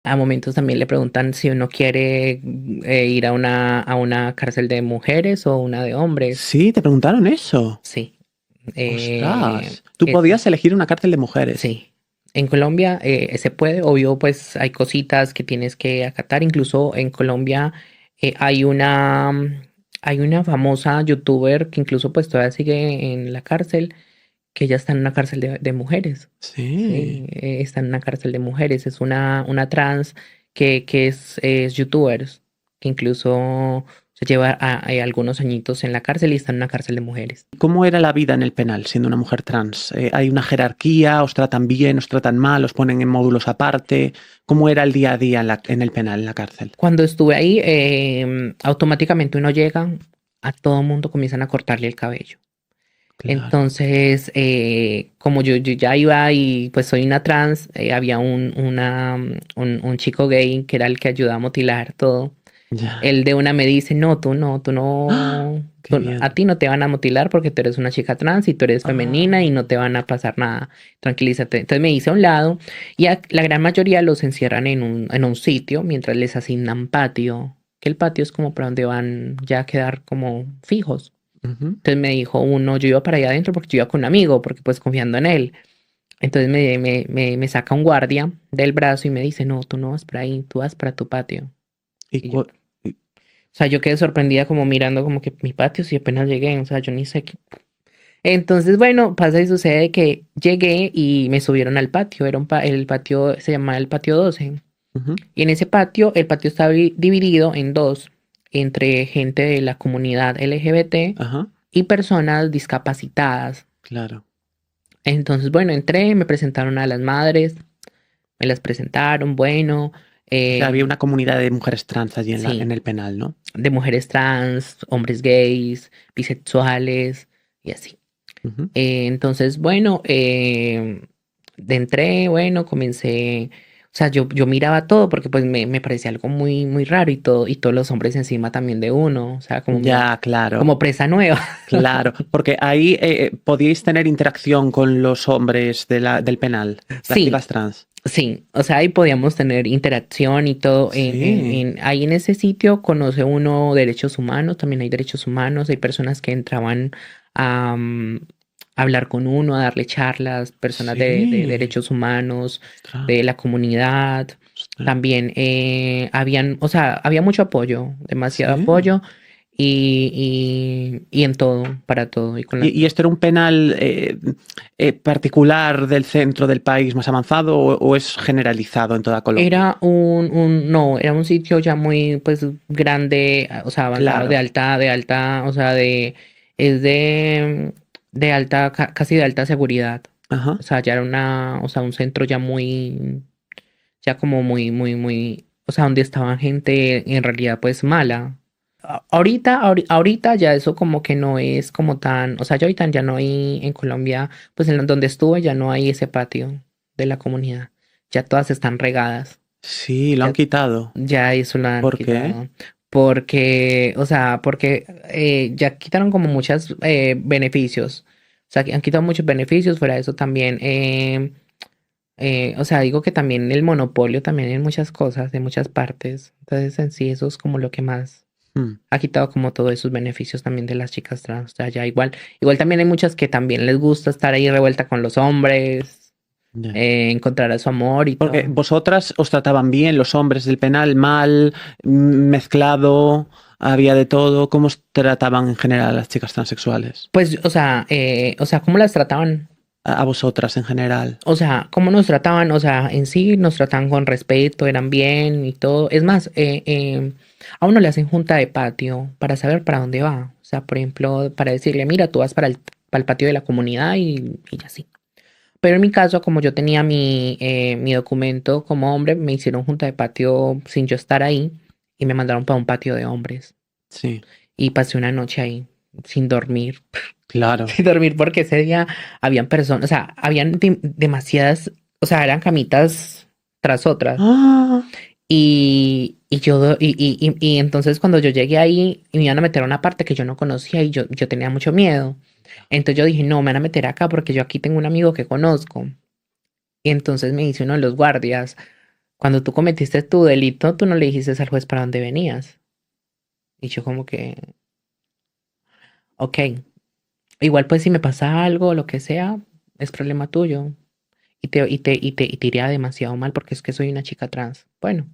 A momentos también le preguntan si uno quiere ir a una cárcel de mujeres o una de hombres. Sí, te preguntaron eso. Sí, Ostras. Tú esa, podías elegir una cárcel de mujeres. sí. En Colombia se puede, obvio, pues hay cositas que tienes que acatar. Incluso en Colombia hay hay una famosa youtuber que incluso pues todavía sigue en la cárcel, que ella está en una cárcel de mujeres. Sí. Sí, está en una cárcel de mujeres. Es una trans que es youtuber, que incluso se lleva algunos añitos en la cárcel y está en una cárcel de mujeres. ¿Cómo era la vida en el penal siendo una mujer trans? ¿Hay una jerarquía? ¿Os tratan bien? ¿Os tratan mal? ¿Os ponen en módulos aparte? ¿Cómo era el día a día en el penal, en la cárcel? Cuando estuve ahí, automáticamente uno llega, a todo mundo comienzan a cortarle el cabello. Claro. Entonces, como yo ya iba y pues soy una trans, había un chico gay que era el que ayudaba a mutilar todo. Ya. Él de una me dice, no, tú ¡Ah! no, ¡Qué bien! a ti no te van a mutilar porque tú eres una chica trans y tú eres femenina y Ah, no te van a pasar nada, tranquilízate. Entonces me hice a un lado y la gran mayoría los encierran en un sitio mientras les asignan patio, que el patio es como para donde van ya a quedar como fijos. ujú. Entonces me dijo uno, yo iba para allá adentro porque yo iba con un amigo, porque pues confiando en él. Entonces me saca un guardia del brazo y me dice, no, tú no vas para ahí, tú vas para tu patio. Y Y yo, o sea, yo quedé sorprendida como mirando como que mi patio si apenas llegué, o sea, yo ni sé qué. Entonces, bueno, pasa y sucede que llegué y me subieron al patio, era el patio, se llamaba el patio 12. ujú. Y en ese patio, el patio estaba dividido en dos, entre gente de la comunidad LGBT Ajá, y personas discapacitadas. claro. Entonces, bueno, entré, me presentaron a las madres, me las presentaron, bueno, O sea, había eh, una comunidad de mujeres trans allí en sí, el penal, ¿no? de mujeres trans, hombres gays, bisexuales y así. Ujú. Entonces, bueno, de entré, bueno, comencé, o sea, yo miraba todo porque pues me parecía algo muy raro y todos los hombres encima también de uno, o sea, como mira, Ya, claro. como presa nueva. Claro, porque ahí podíais tener interacción con los hombres del penal, las Sí, chicas trans. sí, o sea, ahí podíamos tener interacción y todo. Sí, Ahí en ese sitio conoce uno derechos humanos, también hay derechos humanos, hay personas que entraban a hablar con uno, a darle charlas, personas de sí. derechos humanos, Ostras, de la comunidad. ostras. También habían, o sea, había mucho apoyo, demasiado Sí. apoyo y en todo, para todo. Y con ¿Y esto era un penal particular del centro del país más avanzado o es generalizado en toda Colombia? Era no, era un sitio ya muy, pues, grande, o sea, avanzado, Claro. de alta, o sea, es de alta, casi de alta seguridad. O Ajá. sea, ya era o sea, un centro ya muy, ya como muy, o sea, donde estaba gente en realidad, pues, mala. Ahorita ya eso como que no es como tan, o sea, ya ahorita ya no hay en Colombia, pues, en donde estuve ya no hay ese patio de la comunidad. Ya todas están regadas. Sí, lo han Ya, quitado. ya eso lo han ¿Por qué? quitado. Porque, o sea, porque ya quitaron como muchos beneficios. O sea, que han quitado muchos beneficios. Fuera de eso también, o sea, digo que también el monopolio también en muchas cosas, en muchas partes. Entonces, en sí, eso es como lo que más Hmm, ha quitado como todos esos beneficios también de las chicas trans. O sea, ya igual también hay muchas que también les gusta estar ahí revuelta con los hombres, ya. encontrar a su amor y Porque todo. vosotras os trataban bien, los hombres del penal, mal, mezclado, había de todo. ¿Cómo os trataban en general a las chicas transexuales? Pues, o sea, ¿cómo las trataban? A vosotras en general. O sea, ¿cómo nos trataban? O sea, en sí nos trataban con respeto, eran bien y todo. Es más, a uno le hacen junta de patio para saber para dónde va. O sea, por ejemplo, para decirle, mira, tú vas para el patio de la comunidad y así. Pero en mi caso, como yo tenía mi documento como hombre, me hicieron junta de patio sin yo estar ahí y me mandaron para un patio de hombres. Sí, Y pasé una noche ahí sin dormir. claro. Sin dormir porque ese día habían personas, o sea, habían demasiadas, o sea, eran camitas tras otras. ¡Ah! Y entonces cuando yo llegué ahí, me iban a meter a una parte que yo no conocía y yo tenía mucho miedo. Entonces yo dije, no, me van a meter acá porque yo aquí tengo un amigo que conozco. Y entonces me dice uno de los guardias, Cuando tú cometiste tu delito, tú no le dijiste al juez para dónde venías. Y yo como que, ok, igual pues si me pasa algo o lo que sea, es problema tuyo. Y te iría demasiado mal porque es que soy una chica trans. Bueno,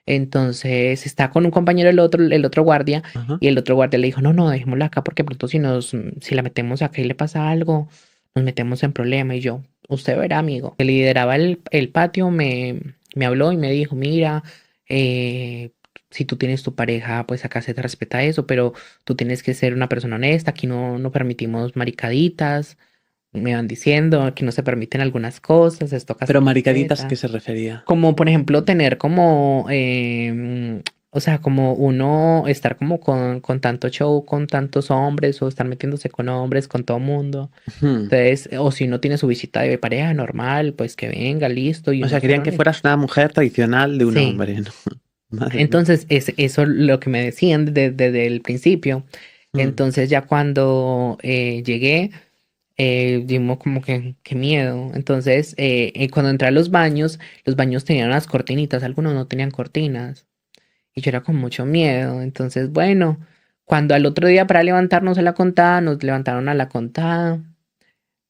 entonces está con un compañero el otro guardia, Ajá. y el otro guardia le dijo, no, no, dejémosla acá porque pronto si la metemos acá y le pasa algo, nos metemos en problema. Y yo, usted verá, amigo. El lideraba el patio, me habló y me dijo, mira, eh, si tú tienes tu pareja, pues acá se te respeta eso, pero tú tienes que ser una persona honesta, aquí no permitimos maricaditas. Me van diciendo que no se permiten algunas cosas, esto acá se Pero maricaditas, ¿qué respeta. se refería? Como por ejemplo tener como, o sea, como uno estar como con tanto show, con tantos hombres, o estar metiéndose con hombres, con todo mundo. Ujú. Entonces, o si uno tiene su visita de pareja normal, pues que venga, listo, y O uno sea, ser querían que honesto. fueras una mujer tradicional de un Sí. hombre, ¿no? Madre mía. Entonces, es eso lo que me decían desde el principio. Mm. Entonces, ya cuando llegué, dimos como que qué miedo. Entonces, cuando entré a los baños tenían unas cortinitas, algunos no tenían cortinas. Y yo era con mucho miedo. Entonces, bueno, cuando al otro día para levantarnos a la contada, nos levantaron a la contada.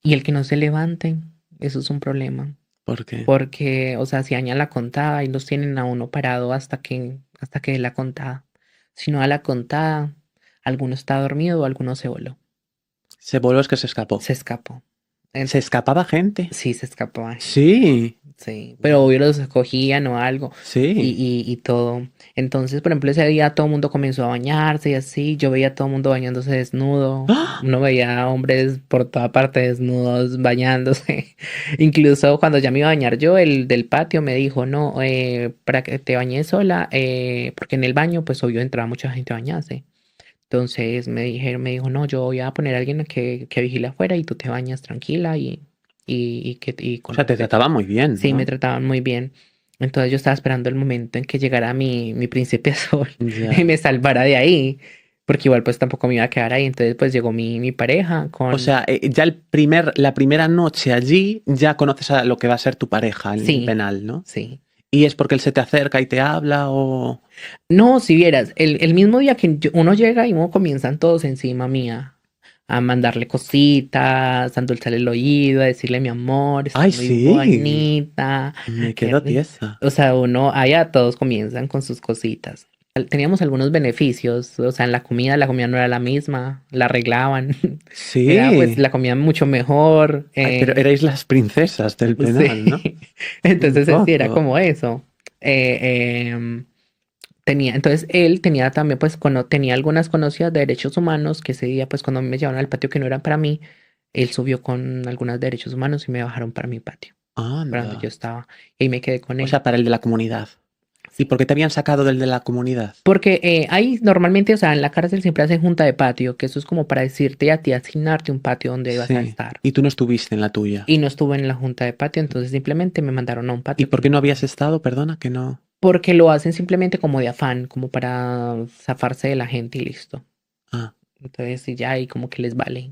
Y el que no se levante, eso es un problema. ¿Por qué? Porque, o sea, si dañan la contada y los tienen a uno parado hasta que dé la contada. Si no da la contada, alguno está dormido o alguno se voló. Se voló, es que se escapó. Se escapó. En- ¿Se escapaba gente? sí, se escapó. Sí. Sí, pero Wow. obvio los escogían o algo y, Sí. y, y todo. Entonces, por ejemplo, ese día todo el mundo comenzó a bañarse y así. Yo veía a todo el mundo bañándose desnudo. ¡Ah! Uno veía a hombres por toda parte desnudos bañándose. Incluso cuando ya me iba a bañar yo, el del patio me dijo, no, para que te bañes sola, porque en el baño, pues obvio entraba mucha gente a bañarse. Entonces me dijo, no, yo voy a poner a alguien que vigile afuera y tú te bañas tranquila y O con sea, te respeto. trataba muy bien, Sí, me ¿no? trataban muy bien. Entonces yo estaba esperando el momento en que llegara mi príncipe azul y Ya. me salvara de ahí, porque igual pues tampoco me iba a quedar ahí. Entonces pues llegó mi pareja O con... sea, ya la primera noche allí ya conoces a lo que va a ser tu pareja en el Sí, penal, ¿no? sí. ¿Y es porque él se te acerca y te habla o...? No, si vieras, el mismo día que uno llega y uno comienzan todos encima mía, a mandarle cositas, a endulzarle el oído, a decirle mi amor, estás ¡Ay, muy sí! bonita, Me qué quedo rico. tiesa. O sea, allá todos comienzan con sus cositas. Teníamos algunos beneficios, o sea, en la comida no era la misma, la arreglaban, era pues Sí. la comida mucho mejor, Ay, pero erais las princesas del penal, ¿no? sí, Un entonces sí, era poco. como eso. Entonces él tenía también, pues, tenía algunas conocidas de derechos humanos que ese día, pues, cuando me llevaron al patio que no eran para mí, él subió con algunas de derechos humanos y me bajaron para mi patio, para donde yo Anda. estaba. Y ahí me quedé con O él. sea, para el de la comunidad. ¿Y Sí. por qué te habían sacado del de la comunidad? Porque ahí normalmente, o sea, en la cárcel siempre hacen junta de patio, que eso es como para decirte a ti, asignarte un patio donde vas a Sí. estar. Y tú no estuviste en la tuya. Y no estuve en la junta de patio, entonces simplemente me mandaron a un ¿Y patio que por no qué no era habías mío. estado? Perdona, que no. Porque lo hacen simplemente como de afán, como para zafarse de la gente y listo. Ah. Entonces, sí, ya ahí como que les vale.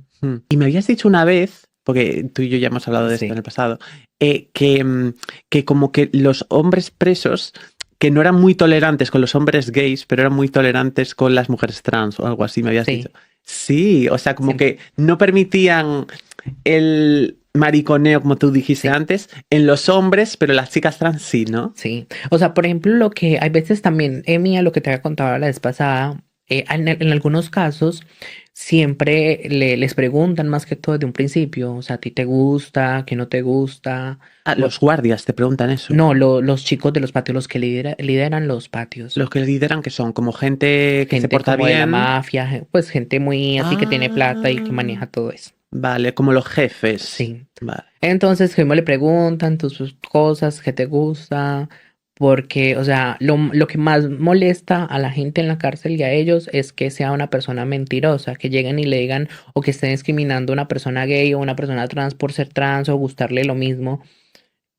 Y me habías dicho una vez, porque tú y yo ya hemos hablado de esto en Sí, el pasado, que como que los hombres presos, que no eran muy tolerantes con los hombres gays, pero eran muy tolerantes con las mujeres trans o algo así, me habías dicho. sí, Sí, o sea, como siempre, que no permitían el mariconeo, como tú dijiste sí, antes, en los hombres, pero las chicas trans sí, ¿no? sí. O sea, por ejemplo, lo que hay veces también, Mía, lo que te había contado la vez pasada, en algunos casos siempre les preguntan más que todo de un principio, o sea, ¿a ti te gusta? ¿Qué no te gusta? Ah, Por- los guardias te preguntan eso. no, los chicos de los patios, los que lideran los patios. Los que lideran que son como gente que se Gente porta como de la bien. mafia, pues gente muy así que tiene plata y que Ah. maneja todo eso. Vale, como los jefes. Sí. Vale. Entonces, Gemo le preguntan tus cosas, qué te gusta, porque, o sea, lo que más molesta a la gente en la cárcel y a ellos es que sea una persona mentirosa, que lleguen y le digan o que estén discriminando a una persona gay o una persona trans por ser trans o gustarle lo mismo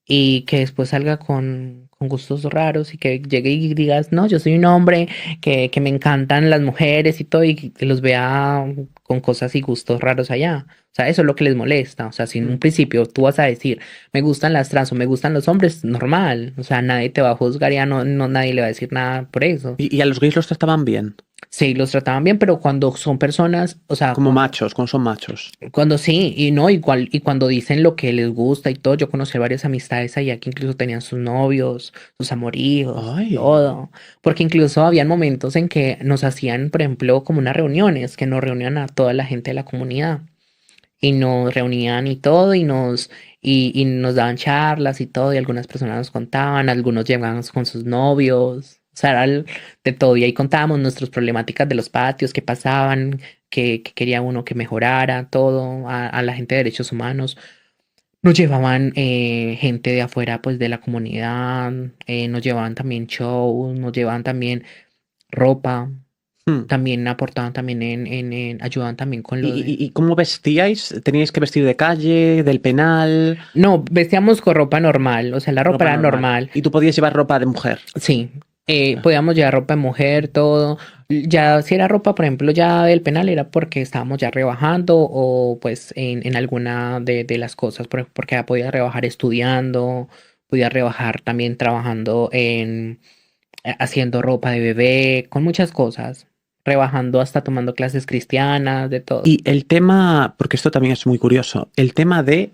y que después salga con con gustos raros y que llegue y digas, no, yo soy un hombre que me encantan las mujeres y todo, y que los vea con cosas y gustos raros allá. O sea, eso es lo que les molesta. O sea, si en un Mm. principio tú vas a decir, me gustan las trans o me gustan los hombres, normal. O sea, nadie te va a juzgar, ya no nadie le va a decir nada por eso. Y a los gays los trataban bien, Sí, los trataban bien, pero cuando son personas, o sea, como machos, cuando son machos. cuando sí, y no, igual, y cuando dicen lo que les gusta y todo, yo conocí varias amistades allá que incluso tenían sus novios, sus amoríos, Ay, todo, porque incluso habían momentos en que nos hacían, por ejemplo, como unas reuniones, que nos reunían a toda la gente de la comunidad, y nos reunían y todo, y nos daban charlas y todo, y algunas personas nos contaban, algunos llegaban con sus novios, o sea, era de todo, y ahí contábamos nuestras problemáticas de los patios, qué pasaban, que quería uno que mejorara, todo, a la gente de derechos humanos. Nos llevaban gente de afuera, pues, de la comunidad, nos llevaban también shows, nos llevaban también ropa, hmm. también aportaban también ayudaban también con ¿Y, lo de... y cómo vestíais? ¿Teníais que vestir de calle, del penal, No, vestíamos con ropa normal, o sea, la ropa ropa era normal? normal. ¿Y tú podías llevar ropa de mujer? Sí, Ah, podíamos llevar ropa de mujer, todo. Ya si era ropa, por ejemplo, ya del penal era porque estábamos ya rebajando o pues en alguna de las cosas, porque ya podía rebajar estudiando, podía rebajar también trabajando haciendo ropa de bebé, con muchas cosas, rebajando hasta tomando clases cristianas, de todo. y el tema, porque esto también es muy curioso, el tema de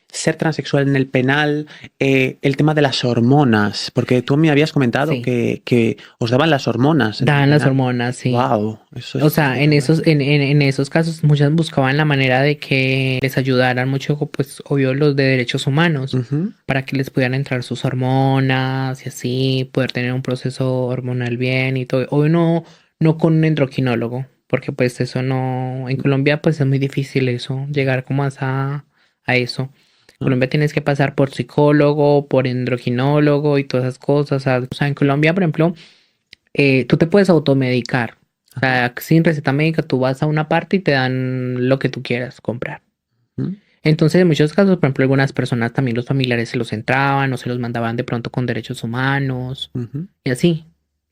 ser transexual en el penal, el tema de las hormonas, porque tú me habías comentado Sí, que os daban las hormonas en el dan las penal. hormonas, sí. Wow, eso O es sea, de verdad. en esos casos muchas buscaban la manera de que les ayudaran mucho, pues obvio los de derechos humanos, Ujú. para que les pudieran entrar sus hormonas y así, poder tener un proceso hormonal bien y todo. Obvio no con un endocrinólogo, porque pues eso no, en Colombia pues es muy difícil eso, llegar como a eso. En Ah, Colombia tienes que pasar por psicólogo, por endocrinólogo y todas esas cosas. O sea, en Colombia, por ejemplo, tú te puedes automedicar. O ajá. sea, sin receta médica, tú vas a una parte y te dan lo que tú quieras comprar. Mm, Entonces, en muchos casos, por ejemplo, algunas personas también los familiares se los entraban o se los mandaban de pronto con derechos humanos ujú, y así.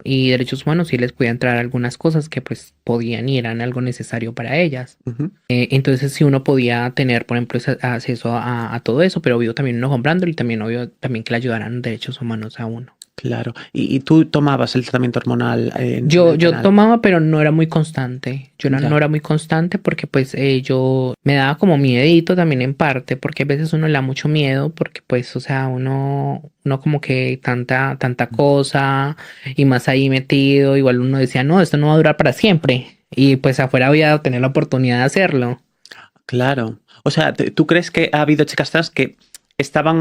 Y derechos humanos sí les podía entrar algunas cosas que pues podían y eran algo necesario para ellas. ujú. Entonces, sí uno podía tener, por ejemplo, acceso a todo eso, pero obvio también uno comprándolo y también obvio también que le ayudaran derechos humanos a uno. Claro. Y tú tomabas el tratamiento hormonal en el Yo penal. tomaba, pero no era muy constante. No Ya. era muy constante porque pues yo me daba como miedito también en parte, porque a veces uno le da mucho miedo, porque pues, o sea, uno como que tanta cosa y más ahí metido, igual uno decía, no, esto no va a durar para siempre. Y pues afuera voy a tener la oportunidad de hacerlo. Claro. O sea, ¿tú crees que ha habido chicas trans que estaban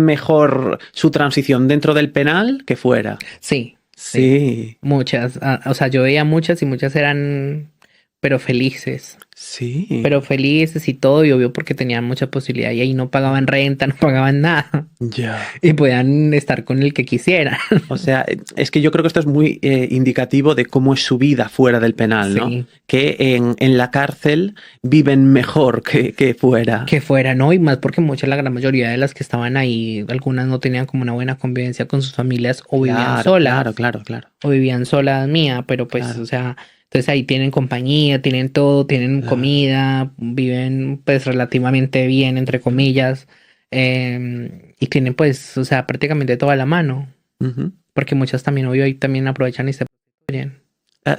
mejor su transición dentro del penal que fuera? Sí, sí, Sí, muchas. O sea, yo veía muchas y muchas eran, pero felices. sí. Pero felices y todo, y obvio porque tenían mucha posibilidad y ahí no pagaban renta, no pagaban nada Ya. y podían estar con el que quisieran. O sea, es que yo creo que esto es muy indicativo de cómo es su vida fuera del penal, ¿no? Sí, Que en la cárcel viven mejor que fuera. que fuera, ¿no? Y más porque muchas, la gran mayoría de las que estaban ahí, algunas no tenían como una buena convivencia con sus familias Claro, claro, claro, claro, o vivían solas mía, pero pues, o claro, sea, entonces ahí tienen compañía, tienen todo, tienen claro. comida, viven pues relativamente bien, entre Ujú, comillas, y tienen pues, o sea, prácticamente toda la mano. ujú. Porque muchas también, obvio, ahí también aprovechan y se prostituyen.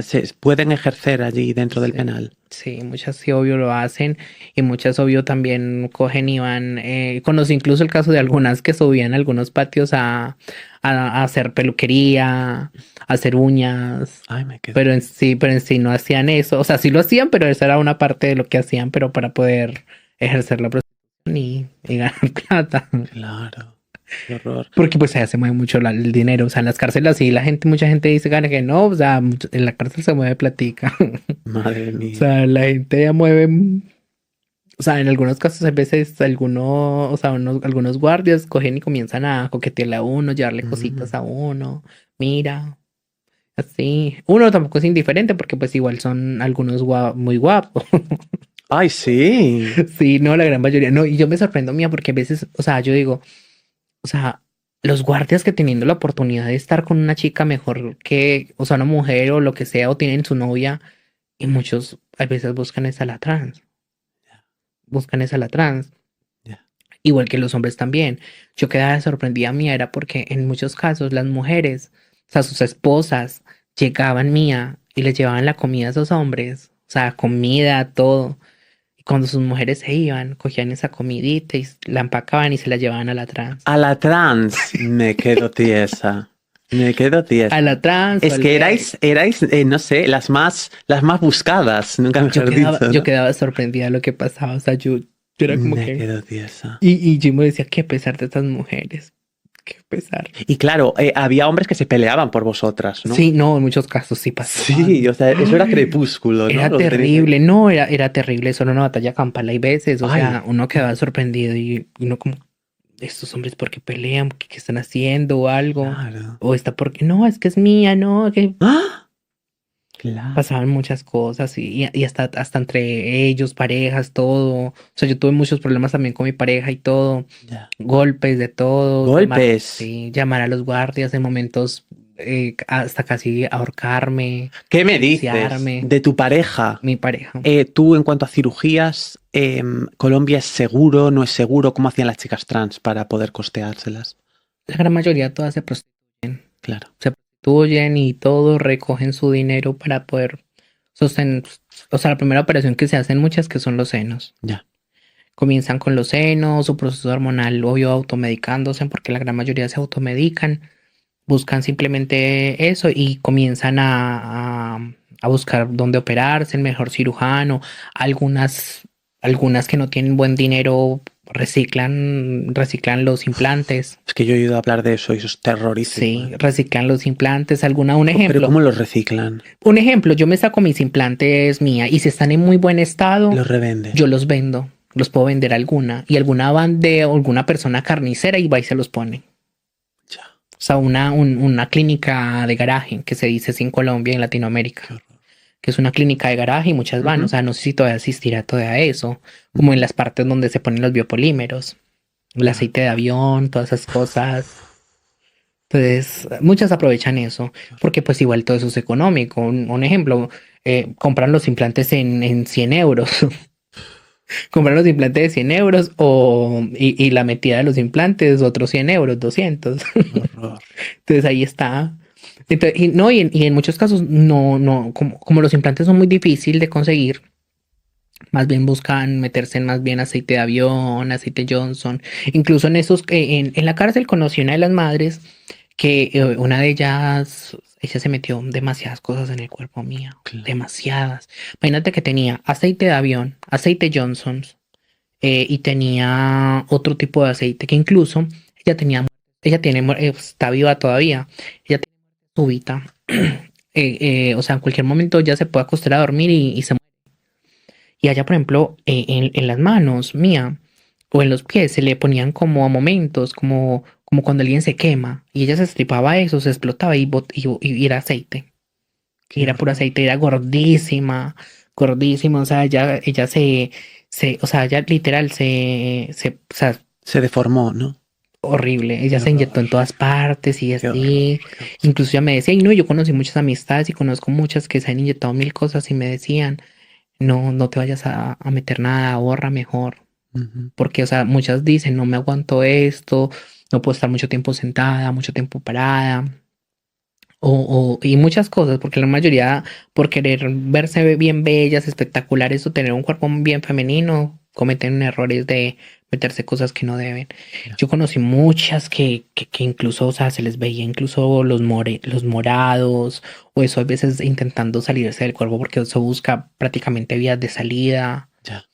Se pueden ejercer allí dentro del Sí, penal. sí, muchas sí, obvio, lo hacen. Y muchas, obvio, también cogen y van. Conocí incluso el caso de algunas que subían a algunos patios a hacer peluquería, a hacer uñas. Ay, me quedo. Pero en sí no hacían eso. O sea, sí lo hacían, pero esa era una parte de lo que hacían, pero para poder ejercer la prostitución y ganar plata. Claro, qué horror. Porque pues allá se mueve mucho el dinero, o sea, en las cárceles sí, mucha gente dice gana que no, o sea, en la cárcel se mueve platica. Madre O mía. sea, la gente ya mueve, o sea, en algunos casos a veces algunos, o sea, algunos guardias cogen y comienzan a coquetearle a uno, llevarle cositas Mm. a uno, mira, así. Uno tampoco es indiferente porque pues igual son algunos muy guapos. Ay, sí. Sí, no, la gran mayoría, no, y yo me sorprendo mía porque a veces, o sea, yo digo, o sea, los guardias que teniendo la oportunidad de estar con una chica mejor que, o sea, una mujer o lo que sea, o tienen su novia, y muchos a veces buscan esa la trans, buscan esa la trans, Ya. igual que los hombres también. Yo quedaba sorprendida mía, era porque en muchos casos las mujeres, o sea, sus esposas, llegaban mía y les llevaban la comida a esos hombres, o sea, comida, todo. Y cuando sus mujeres se iban, cogían esa comidita y la empacaban y se la llevaban a la trans. A la trans me quedo tiesa. Me quedo A tiesa. la trans o Es al que gay. erais, no sé, las más buscadas, nunca Yo mejor quedaba, dicho, yo ¿no? quedaba sorprendida de lo que pasaba. O sea, yo era como Me que. quedo tiesa. Y yo me decía, qué pesar de estas mujeres. Qué pesar. Y claro, había hombres que se peleaban por vosotras, ¿no? Sí, no, en muchos casos sí Sí, pasaban. o sea, eso era Ay, crepúsculo, ¿no? era Lo que tenéis ahí. terrible, no, era terrible, eso era una batalla campal. Hay veces, o sea, Ay, uno quedaba sorprendido y uno como, estos hombres, ¿por qué pelean? ¿Qué están haciendo o algo? claro. O está porque, no, es que es mía, no, que ¡Ah! Claro, pasaban muchas cosas y hasta entre ellos, parejas, todo. O sea, yo tuve muchos problemas también con mi pareja y todo, ya. golpes de todo, llamar, Golpes. sí, llamar a los guardias en momentos hasta casi ahorcarme, ¿Qué me dices asfixiarme, de tu pareja? mi pareja. Tú, en cuanto a cirugías, ¿Colombia es seguro, no es seguro? ¿Cómo hacían las chicas trans para poder costeárselas? La gran mayoría todas Claro, se prostituyen y todo, recogen su dinero para poder sostener, o sea, la primera operación que se hacen muchas que son los senos. ya. Comienzan con los senos, su proceso hormonal, obvio, automedicándose, porque la gran mayoría se automedican, buscan simplemente eso y comienzan a buscar dónde operarse, el mejor cirujano. Algunas, algunas que no tienen buen dinero reciclan los implantes. Es que yo he oído hablar de eso y eso es terrorífico, Sí, ¿eh? reciclan los implantes. Pero ¿cómo los reciclan? Un ejemplo, yo me saco mis implantes mía y si están en muy buen estado, Los revenden. yo los vendo, los puedo vender a alguna y alguna van de alguna persona carnicera y va y se los pone. Ya, O sea, una clínica de garaje que se dice así en Colombia y en Latinoamérica, qué horror. que es una clínica de garaje y muchas van. O Ujú, sea, no sé si todavía existirá todavía eso, como en ujú. las partes donde se ponen los biopolímeros, el Ya. aceite de avión, todas esas cosas. Entonces, muchas aprovechan eso, Qué horror. porque pues igual todo eso es económico. Un ejemplo, compran los implantes en 100 euros. Comprar los implantes de 100 euros y la metida de los implantes, otros 100 euros, 200. Qué horror. Entonces ahí está. Entonces, y, no, y en muchos casos no, como los implantes son muy difíciles de conseguir, más bien buscan meterse en más bien aceite de avión, aceite Johnson. Incluso en esos, en la cárcel conocí una de las madres que una de ellas, ella se metió demasiadas cosas en el cuerpo mío, Claro. demasiadas. Imagínate que tenía aceite de avión, aceite Johnson y tenía otro tipo de aceite que incluso ella tenía, ella tiene, está viva todavía, ella tiene súbita. O sea, en cualquier momento ya se puede acostar a dormir y se muere. Y allá, por ejemplo, en las manos mía o en los pies se le ponían como a momentos, como cuando alguien se quema y ella se estripaba eso, se explotaba y era aceite. Y Qué era puro horror. aceite, era gordísima, gordísima, o sea, ella o sea, ella literal o sea, Se deformó, ¿no? horrible, Qué ella se horror. inyectó en todas partes y Qué horror. así, Qué horror. incluso ella me decía, y no, yo conocí muchas amistades y conozco muchas que se han inyectado mil cosas y me decían, no te vayas a meter nada, ahorra mejor, Ujú. porque, o sea, muchas dicen, no me aguanto esto, no puedo estar mucho tiempo sentada, mucho tiempo parada. Y muchas cosas, porque la mayoría, por querer verse bien bellas, espectaculares o tener un cuerpo bien femenino, cometen errores de meterse cosas que no deben. Ya. Yo conocí muchas que incluso, o sea, se les veía incluso los morados, o eso a veces intentando salirse del cuerpo, porque eso busca prácticamente vías de salida. Ya.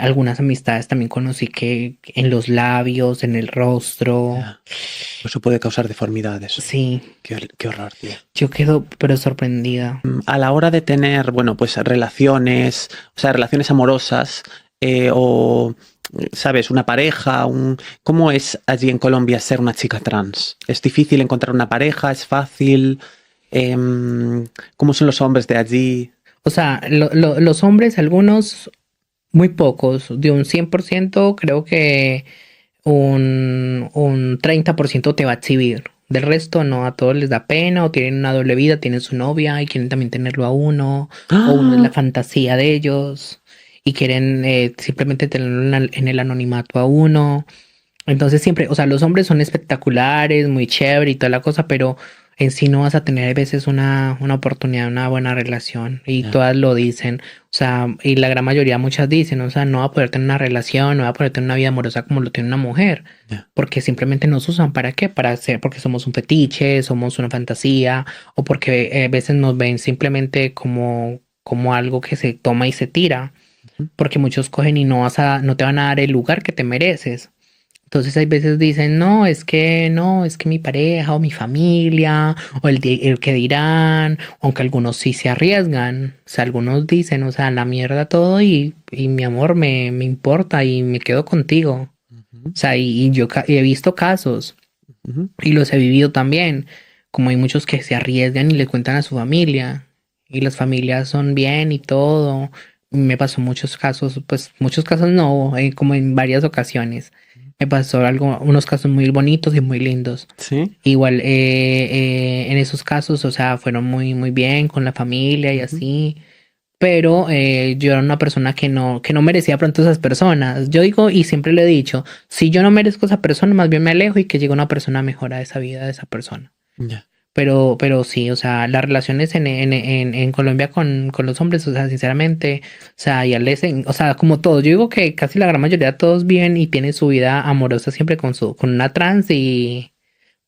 Algunas amistades también conocí que en los labios, en el rostro. Ya. Eso puede causar deformidades. Sí, Qué horror, tío. yo quedo pero sorprendida. A la hora de tener, bueno, pues relaciones, o sea, relaciones amorosas, o, ¿sabes? Una pareja, ¿cómo es allí en Colombia ser una chica trans? ¿Es difícil encontrar una pareja? ¿Es fácil? ¿Cómo son los hombres de allí? O sea, los hombres, algunos, muy pocos, de un 100% creo que un 30% te va a exhibir. Del resto, no, a todos les da pena o tienen una doble vida, tienen su novia y quieren también tenerlo a uno, o uno es la ¡Ah! fantasía de ellos y quieren simplemente tenerlo en el anonimato a uno. Entonces siempre, o sea, los hombres son espectaculares, muy chévere y toda la cosa, pero en sí no vas a tener a veces una oportunidad, una buena relación. Y Ya, todas lo dicen, o sea, y la gran mayoría, muchas dicen, o sea, no va a poder tener una relación, no va a poder tener una vida amorosa como lo tiene una mujer, ya. porque simplemente nos usan, ¿para qué? Para hacer, porque somos un fetiche, somos una fantasía, o porque a veces nos ven simplemente como algo que se toma y se tira, Ujú. porque muchos cogen y no te van a dar el lugar que te mereces. Entonces hay veces dicen, no, es que mi pareja o mi familia o el que dirán, aunque algunos sí se arriesgan, o sea, algunos dicen, o sea, la mierda todo y mi amor me importa y me quedo contigo. Ujú, O sea, y yo y he visto casos ujú. y los he vivido también, como hay muchos que se arriesgan y le cuentan a su familia y las familias son bien y todo. Me pasó muchos casos, pues muchos casos no, como en varias ocasiones. Me pasó unos casos muy bonitos y muy lindos. Sí. Igual en esos casos, o sea, fueron muy bien con la familia y Ujú. así. Pero yo era una persona que no merecía pronto esas personas. Yo digo, y siempre lo he dicho, si yo no merezco esa persona, más bien me alejo y que llegue una persona mejor a esa vida de esa persona. Ya. Pero sí, o sea, las relaciones en Colombia con los hombres, o sea, sinceramente, o sea, o sea, como todos, yo digo que casi la gran mayoría de todos viven y tienen su vida amorosa siempre con una trans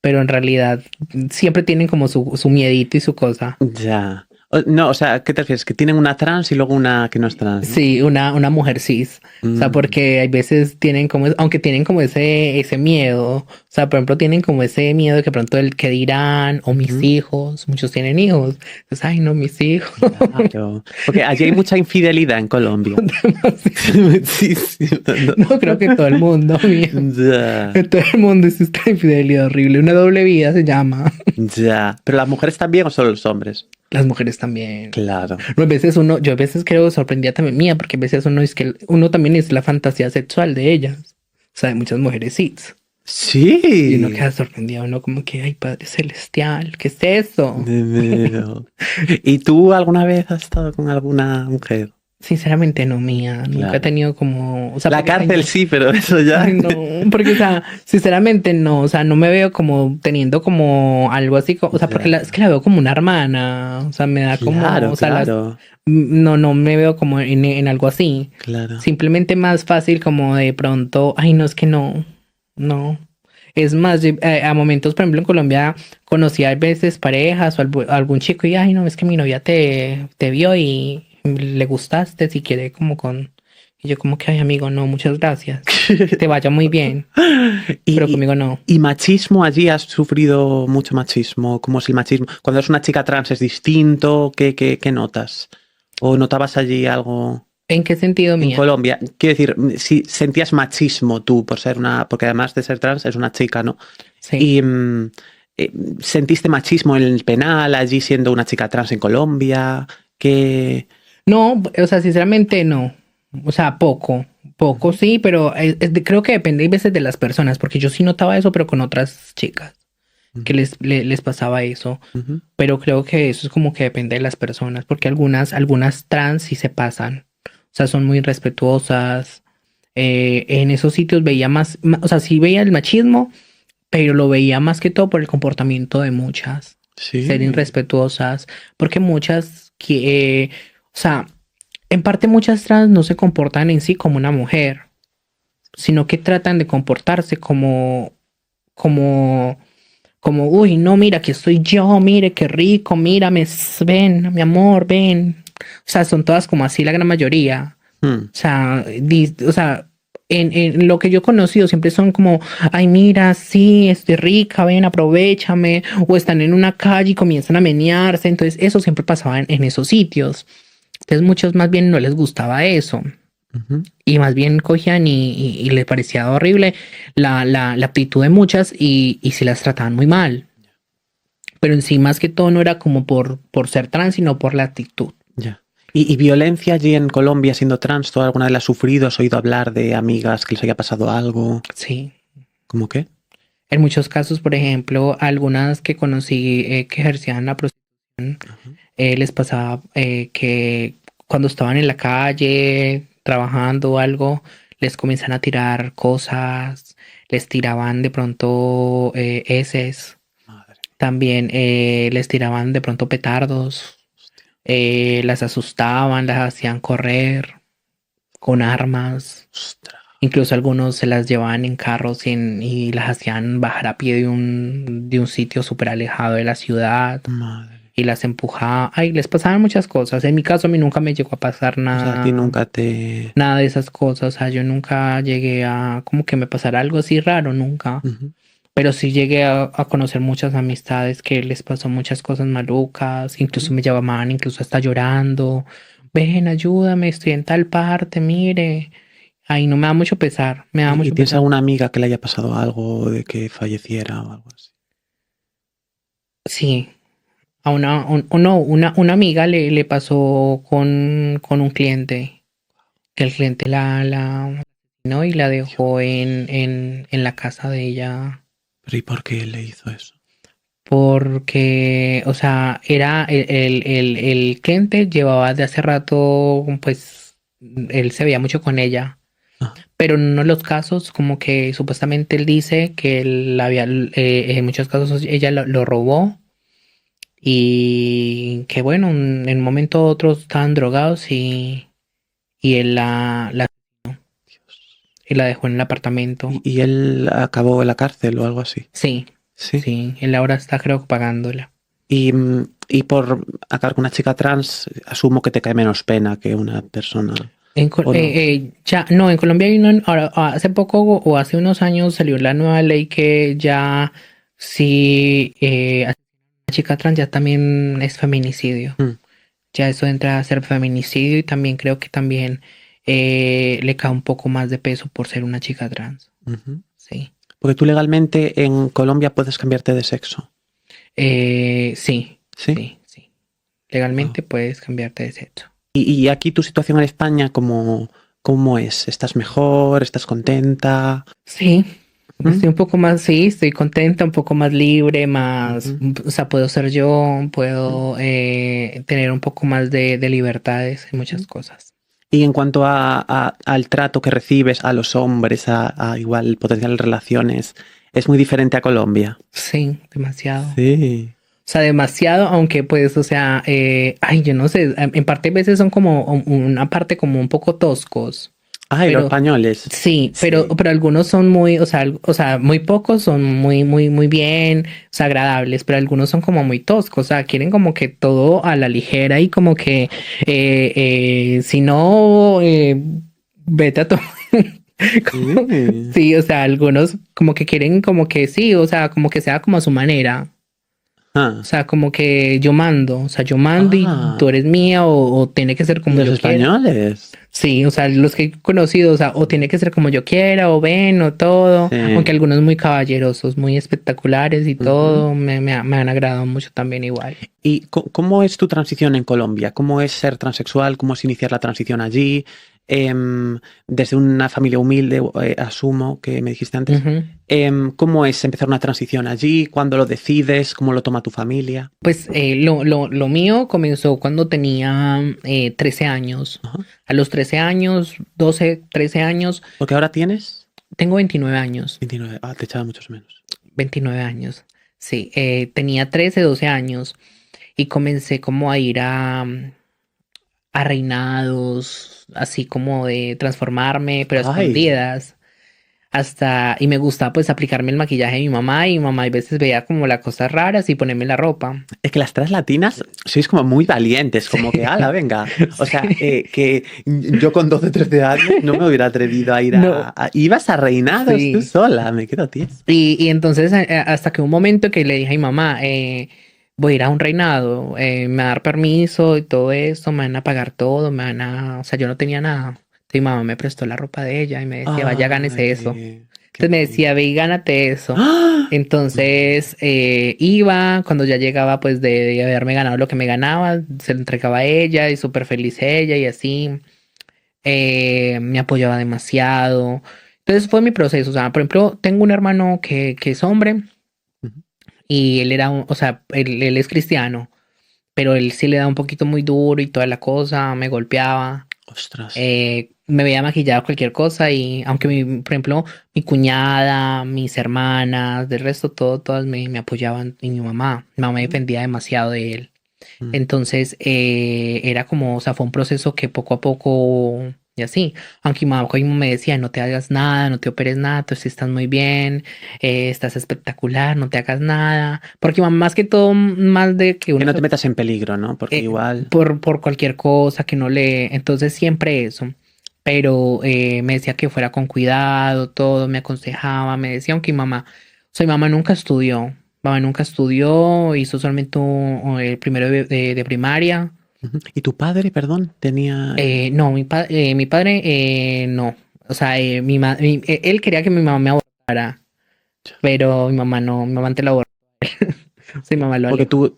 pero en realidad siempre tienen como su miedito y su cosa. Ya. No, o sea, ¿qué te refieres? Que tienen una trans y luego una que no es trans, ¿no? Sí, una mujer cis. O sea, Mm, porque hay veces tienen como, aunque tienen como ese miedo. O sea, por ejemplo, tienen como ese miedo de que pronto el que dirán, o mis ujú. hijos, muchos tienen hijos. Entonces, ay, no, mis hijos. Claro. Porque allí hay mucha infidelidad en Colombia. Demasiado. Muchísimo. No. No, creo que todo el mundo, mío. Ya, Todo el mundo es esta infidelidad horrible. Una doble vida se llama. ya. ¿Pero las mujeres también o solo los hombres? Las mujeres también. Claro. No, a veces yo a veces creo sorprendía también mía, porque a veces uno es que uno también es la fantasía sexual de ellas. O sea, de muchas mujeres cis. Y uno Sí. queda sorprendido, uno como que, ay, Padre Celestial, ¿qué es eso? De veras. ¿Y tú alguna vez has estado con alguna mujer? Sinceramente no, mía, nunca he Claro. tenido como, o sea, La porque, ay, cárcel no, sí, pero eso ay, ya. no, porque, o sea, sinceramente no, o sea, no me veo como teniendo como algo así, o sea, porque Ya. es que la veo como una hermana, o sea, me da como, Claro, o sea, claro, no me veo como en algo así, claro. simplemente más fácil como de pronto, ay, no, es que no. Es más, a momentos, por ejemplo, en Colombia conocí a veces parejas o algún chico y, ay, no, es que mi novia te vio y le gustaste, si quiere como con... Y yo como que, ay, amigo, no, muchas gracias. Que te vaya muy bien, pero Y, conmigo no. y machismo, allí has sufrido mucho machismo. ¿Cómo es el machismo? Cuando eres una chica trans es distinto. ¿Qué notas? ¿O notabas allí algo ¿En qué sentido, en mía? Colombia? Quiero decir, si sentías machismo tú por ser una, porque además de ser trans es una chica, ¿no? Sí. Y sentiste machismo en el penal allí siendo una chica trans en Colombia. Que No, o sea, sinceramente no. O sea, poco sí, pero creo que depende hay veces de las personas, porque yo sí notaba eso, pero con otras chicas, que les pasaba eso. Pero creo que eso es como que depende de las personas, porque algunas trans sí se pasan. O sea, son muy respetuosas. En esos sitios veía o sea, sí veía el machismo, pero lo veía más que todo por el comportamiento de muchas. Ser sí, irrespetuosas, porque muchas o sea, en parte muchas trans no se comportan en sí como una mujer, sino que tratan de comportarse como uy, no, mira, aquí estoy yo, mire, qué rico, mírame, ven, mi amor, ven. O sea, son todas como así la gran mayoría. mm, O sea, o sea, en lo que yo he conocido siempre son como, ay, mira, sí, estoy rica, ven, aprovéchame. O están en una calle y comienzan a menearse. Entonces, eso siempre pasaba en esos sitios. Entonces, muchos más bien no les gustaba eso. ujú, Y más bien cogían y les parecía horrible la actitud de muchas y si las trataban muy mal. Pero en sí, más que todo, no era como por ser trans, sino por la actitud. ya. Y violencia allí en Colombia siendo trans? ¿Tú alguna vez la has sufrido? ¿Has oído hablar de amigas que les haya pasado algo? Sí, ¿Cómo qué? En muchos casos, por ejemplo, algunas que conocí que ejercían la prostitución, Ajá. les pasaba que cuando estaban en la calle trabajando o algo, les comienzan a tirar cosas, les tiraban de pronto heces, Madre mía. también les tiraban de pronto petardos, Hostia. las asustaban, las hacían correr con armas. Ostras. Incluso algunos se las llevaban en carros y las hacían bajar a pie de un sitio súper alejado de la ciudad Madre. y las empujaba. Ay, les pasaban muchas cosas. En mi caso, a mí nunca me llegó a pasar O sea, a ti nada, nunca te... nada de esas cosas. O sea, yo nunca llegué a como que me pasara algo así raro, nunca. Ujú. Pero sí llegué a conocer muchas amistades que les pasó muchas cosas malucas. Incluso Ujú. me llamaban, incluso hasta llorando. Ven, ayúdame, estoy en tal parte, mire. Ay, no me da mucho pesar, me da ¿Y mucho tienes pesar. alguna amiga que le haya pasado algo de que falleciera o algo así? Sí, a no, una amiga le pasó con un cliente, que el cliente la asesinó y la dejó Dios. en la casa de ella ¿Pero y por qué le hizo eso? porque, o sea, era el cliente llevaba de hace rato, pues, él se veía mucho con ella, Ah, pero en uno de los casos, como que supuestamente él dice que él había, en muchos casos ella lo robó. Y que bueno, en un momento otros estaban drogados y él Dios. y la dejó en el apartamento. ¿Y él acabó en la cárcel o algo así? Sí, Sí. sí, él ahora está creo que pagándola. Y por acabar con una chica trans, asumo que te cae menos pena que una persona, ¿o no? Ya, no, en Colombia hay una, ahora, hace poco o hace unos años salió la nueva ley que ya si a una chica trans ya también es feminicidio. Mm, Ya eso entra a ser feminicidio y también creo que también le cae un poco más de peso por ser una chica trans. ujú. Sí. Porque tú legalmente en Colombia puedes cambiarte de sexo, Sí, ¿sí? sí, sí. Wow. Legalmente puedes cambiarte de sexo. Y aquí tu situación en España, ¿cómo es? ¿Estás mejor? ¿Estás contenta? Sí, ¿Mm? estoy un poco más, sí, estoy contenta, un poco más libre, más, Ujú, o sea, puedo ser yo, ujú, puedo tener un poco más de libertades en muchas ujú. cosas. Y en cuanto al trato que recibes a los hombres, a igual potenciales relaciones, es muy diferente a Colombia. Sí, demasiado. Sí. O sea, demasiado, aunque pues, o sea, ay, yo no sé, en parte a veces son como una parte como un poco toscos, Ay, los pero españoles. sí, Sí. pero algunos son muy, o sea, muy pocos son muy bien, o sea, agradables, pero algunos son como muy toscos, o sea, quieren como que todo a la ligera y como que, si no, vete a tomar. Sí. Sí, o sea, algunos como que quieren como que sí, o sea, como que sea como a su manera. O Ah. sea, como que yo mando, o sea, yo mando y tú Ah. eres mía o tiene que ser ¿Y como los yo quiera. españoles? Sí, o sea, los que he conocido, o sea, o tiene que ser como yo quiera o ven o todo, aunque Sí. algunos muy caballerosos, muy espectaculares y Ujú. todo, me han agradado mucho también igual. ¿Y cómo es tu transición en Colombia? ¿Cómo es ser transexual? ¿Cómo es iniciar la transición allí? Desde una familia humilde, asumo que me dijiste antes. Ujú. ¿Cómo es empezar una transición allí? ¿Cuándo lo decides? ¿Cómo lo toma tu familia? Pues lo mío comenzó cuando tenía 13 años. Ajá. A los 13 años, 12 13 años, Porque ahora tienes tengo 29 años. 29. Ah, te echaba muchos menos. 29 años. Sí, tenía 13 12 años y comencé como a ir a reinados, así como de transformarme, pero a Ay. escondidas. Hasta, y me gustaba pues aplicarme el maquillaje de mi mamá y mi mamá a veces veía como las cosas raras y ponerme la ropa. Es que las trans latinas sois como muy valientes, Sí, como que, ala, venga. O sea, sí. que yo con 12 13 años no me hubiera atrevido a ir No, Ibas a reinados tú sí. sola, me quedo tieso. Y entonces hasta que un momento que le dije a mi mamá, voy a ir a un reinado, me va a dar permiso y todo esto, me van a pagar todo, me van a, o sea, yo no tenía nada. Entonces mi mamá me prestó la ropa de ella y me decía, vaya, gánese eso. Ay, qué Entonces me decía, bonito. ve y gánate eso. ¡Ah! Madre Entonces mía. iba, cuando ya llegaba pues de haberme ganado lo que me ganaba, se lo entregaba a ella y súper feliz ella y así me apoyaba demasiado. Entonces fue mi proceso. O sea, por ejemplo, tengo un hermano que es hombre Ujú. y él era, o sea, él es cristiano, pero él sí le da un poquito muy duro y toda la cosa, me golpeaba. Ostras. Me veía maquillado cualquier cosa y aunque por ejemplo, mi cuñada, mis hermanas, del resto todas me apoyaban y mi mamá me Mm, defendía demasiado de él. mm. Entonces era como, o sea, fue un proceso que poco a poco y así, aunque mi mamá mismo me decía, no te hagas nada, no te operes nada, tú sí estás muy bien, estás espectacular, no te hagas nada, porque mamá más que todo, más de que Que uno no se te metas en peligro, ¿no? Porque igual. por cualquier cosa que no le, entonces siempre eso. Pero me decía que fuera con cuidado, todo, me aconsejaba, me decía, aunque mi mamá, o sea, mi mamá nunca estudió, hizo solamente el primero de primaria. Ujú. ¿Y tu padre, perdón, tenía... No, mi padre no, o sea, él quería que mi mamá me abortara, pero mi mamá no, mi mamá antes la abortó, o sea, mi mamá lo Porque alejó. tú,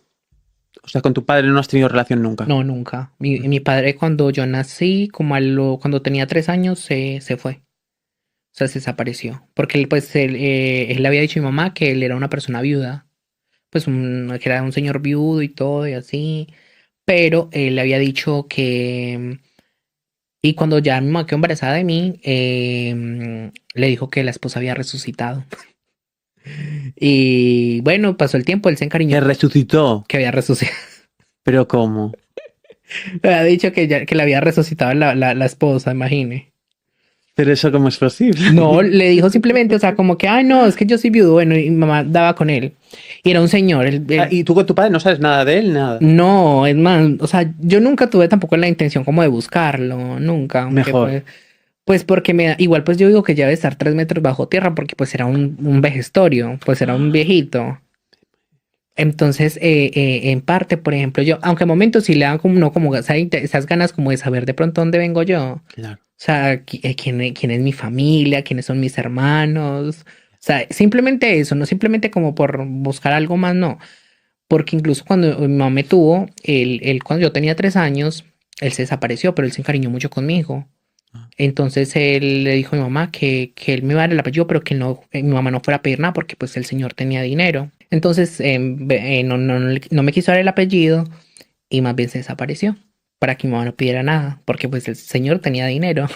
o sea, con tu padre no has tenido relación nunca. No, nunca. Mi padre cuando yo nací, cuando tenía 3 años, se fue. O sea, se desapareció. Porque él le había dicho a mi mamá que él era una persona viuda. Pues que era un señor viudo y todo y así. Pero él le había dicho que... Y cuando ya mi mamá quedó embarazada de mí, le dijo que la esposa había resucitado. Y bueno, pasó el tiempo, él se encariñó Que con resucitó. que había resucitado. Pero ¿cómo? Le había dicho que le había resucitado la esposa, imagine. Pero eso cómo es posible. No, le dijo simplemente, o sea, como que, ay, no, es que yo soy viudo. Bueno, y mi mamá daba con él. Y era un señor, Ah, y tú con tu padre no sabes nada de él, nada. no, es más, o sea, yo nunca tuve tampoco la intención como de buscarlo, nunca, aunque Mejor. pues porque igual pues yo digo que ya debe estar 3 metros bajo tierra porque pues era un vejestorio, pues era un viejito. Entonces, en parte, por ejemplo, yo, aunque a momentos sí le dan como, no, como esas ganas como de saber de pronto dónde vengo yo. Claro. O sea, quién es mi familia, quiénes son mis hermanos. O sea, simplemente eso, no simplemente como por buscar algo más, no. Porque incluso cuando mi mamá me tuvo, cuando yo tenía 3 años, él se desapareció, pero él se encariñó mucho conmigo. Ah, Entonces él le dijo a mi mamá que él me iba a dar el apellido, pero que no, mi mamá no fuera a pedir nada porque pues el señor tenía dinero. Entonces no me quiso dar el apellido y más bien se desapareció para que mi mamá no pidiera nada, porque pues el señor tenía dinero.